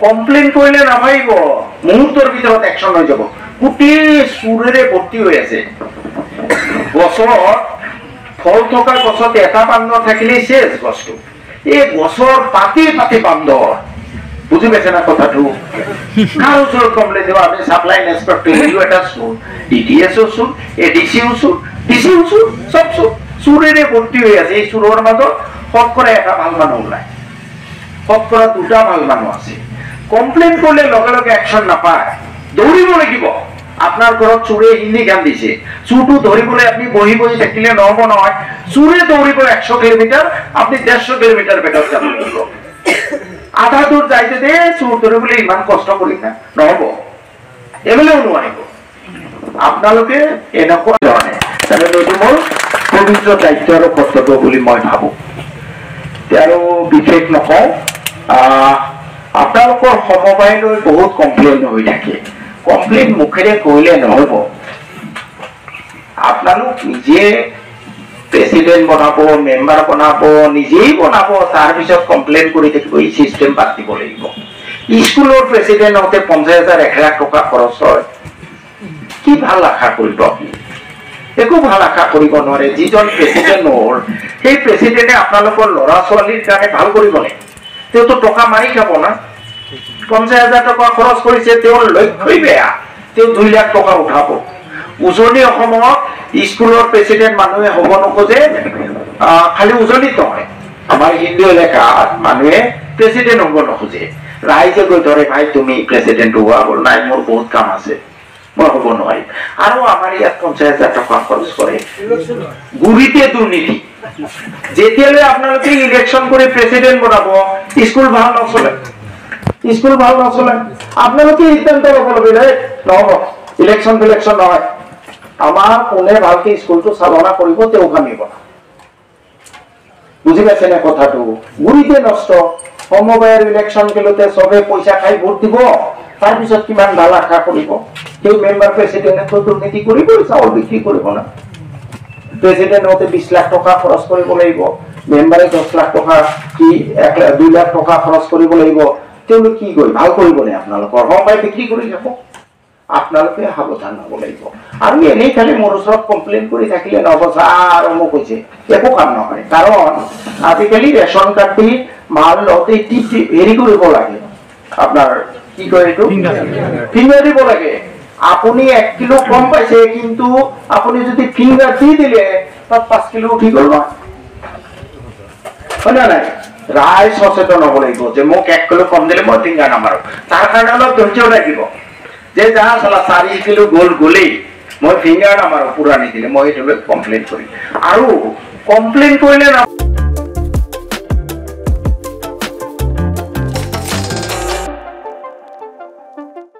complain কৰিলে নাভাবিব মুহূৰ্তৰ ভিতৰত একশন হৈ যাব গোটেই চুৰেৰে ভৰ্তি হৈ আছে গছৰ ফল থকা গছত এটা বান্দৰ থাকিলে শেষ গছটো এই গছৰ পাতি পাতি বান্দৰ বুঝি পাইছে না কথাটো কাৰ ওচৰত কমপ্লেইন দিব আমি সাপ্লাই ইন্সপেক্টৰ এটা চুৰ ডিটিএছও চুৰ এডিসিও চুৰ ডিসিও চুৰ সব চুৰ চুৰেৰে ভৰ্তি হৈ আছে এই চুৰৰ মাজত শতকৰা এটা ভাল মানুহ ওলায় শতকৰা দুটা ভাল মানুহ আছে কমপ্লেইন কৰলে লগে লগে অ্যাকশন নাপায় দৌড়িব লাগিব আপনাৰ ঘৰত চুৰে হিন্দি গান দিছে চুৰটো ধৰিবলৈ আপনি বহি বহি থাকিলে নহব নহয় চুৰে দৌড়িব 100 কিলোমিটার আপনি 150 কিলোমিটার বেগত যাব লাগিব আধা দূর যাইতে দে চুর ধরিবলৈ ইমান কষ্ট করি না নহব এবেলেও নোৱাৰিব আপোনালোকে এনেকুৱা ধৰণে তাৰে এইটো মোৰ পবিত্ৰ দায়িত্ব আৰু কৰ্তব্য বুলি মই ভাবো আৰু বিশেষ নকওঁ আপোনালোকৰ সমবায়লৈ বহুত কমপ্লেইন হৈ থাকে কমপ্লেইন মুখেৰে কৰিলে নহব আপোনালোক নিজে প্ৰেসিডেন্ট বনাবো মেম্বাৰ বনাবো নিজেই বনাবো তাৰ পিছত কমপ্লেইন কৰি থাকিব এই সিস্টেম বাদ দিব লাগিব স্কুলৰ প্ৰেসিডেন্ট হতে 50,000 1 লাখ টকা খৰচ হয় কি ভাল আশা কৰিব একো ভাল আশা কৰিব নোৱাৰে যিজন প্ৰেসিডেন্ট হ'ল সেই প্ৰেসিডেন্টে আপোনালোকৰ লৰা ছোৱালীৰ কাৰণে ভাল কৰিব নে তেও তো টকা মাৰি খাব না 50,000 টকা খৰচ কৰিছে তেওঁৰ লক্ষ্যই বেয়া তেও 2 লাখ টকা উঠাব উজনি অসমত স্কুলৰ প্ৰেসিডেন্ট মানুহে হ'ব নখোজে খালি উজনিত নহয় আমাৰ হিন্দু এলেকাত মানুহে প্ৰেসিডেন্ট হ'ব নখোজে ৰাইজে গৈ ধৰে ভাই তুমি প্ৰেসিডেন্ট হোৱা বল নাই মোৰ বহুত কাম আছে মই হ'ব নোৱাৰিম আৰু আমাৰ ইয়াত 50,000 টকা খৰচ কৰে গুৰিতে দুৰ্নীতি যেতিয়ালৈ আপোনালোকে ইলেকশন কৰি প্রেসিডেন্ট বনাব স্কুল ভাল নচলে আপোনালোকে সিদ্ধান্ত ল'ব লাগিব নহব ইলেকশন নহয় আমার কোনে ভালকে স্কুলটো চালনা কৰিব তেও কামিব না বুঝি পাইছে না কথাটো গুৰিতে নষ্ট সমবায়ৰ ইলেকশন গেলতে সবে পয়সা খাই ভোট দিব তাৰ পিছত কিমান ভাল আশা কৰিব কেউ মেম্বাৰ প্ৰেসিডেন্টে তো দুৰ্নীতি কৰিব চাউল বিক্ৰি কৰিব না প্ৰেসিডেন্ট হতে 20 লাখ টকা খৰচ কৰিব লাগিব মেম্বাৰে 10 লাখ টকা কি 2 লাখ টকা খৰচ কৰিব লাগিব তেও কি কই ভাল কৰিব নে আপোনালোকৰ সমবায় বিক্ৰি কৰি যাব আপোনালোকে সাৱধান হ'ব লাগিব আৰু এনেই খালি মোৰ ওচৰত কমপ্লেইন কৰি থাকিলে নহব আৰু মোক কৈছে একো কাম নহয় কাৰণ আজিকালি ৰেশন কাৰ্ডটি মাল লওঁতে টিপি হেৰি কৰিব লাগে আপোনাৰ কি কয় এইটো ফিংগাৰ দিব লাগে আপুনি 1 কিলো কম পাইছে কিন্তু আপুনি যদি ফিংগাৰ দি দিলে তাত 5 কিলো উঠি গ'ল হয় না নাই ৰাইজ সচেতন হ'ব লাগিব যে মোক 1 কিলো কম দিলে মই ফিংগাৰ নামাৰো তাৰ কাৰণে অলপ ধৈৰ্য লাগিব যে যা সালা 4 কিলো গোল গলেই মই ফিংগাৰ নামাৰো পুৰা নিদিলে মই এইটো কমপ্লেইন কৰিম আৰু কমপ্লেইন কৰিলে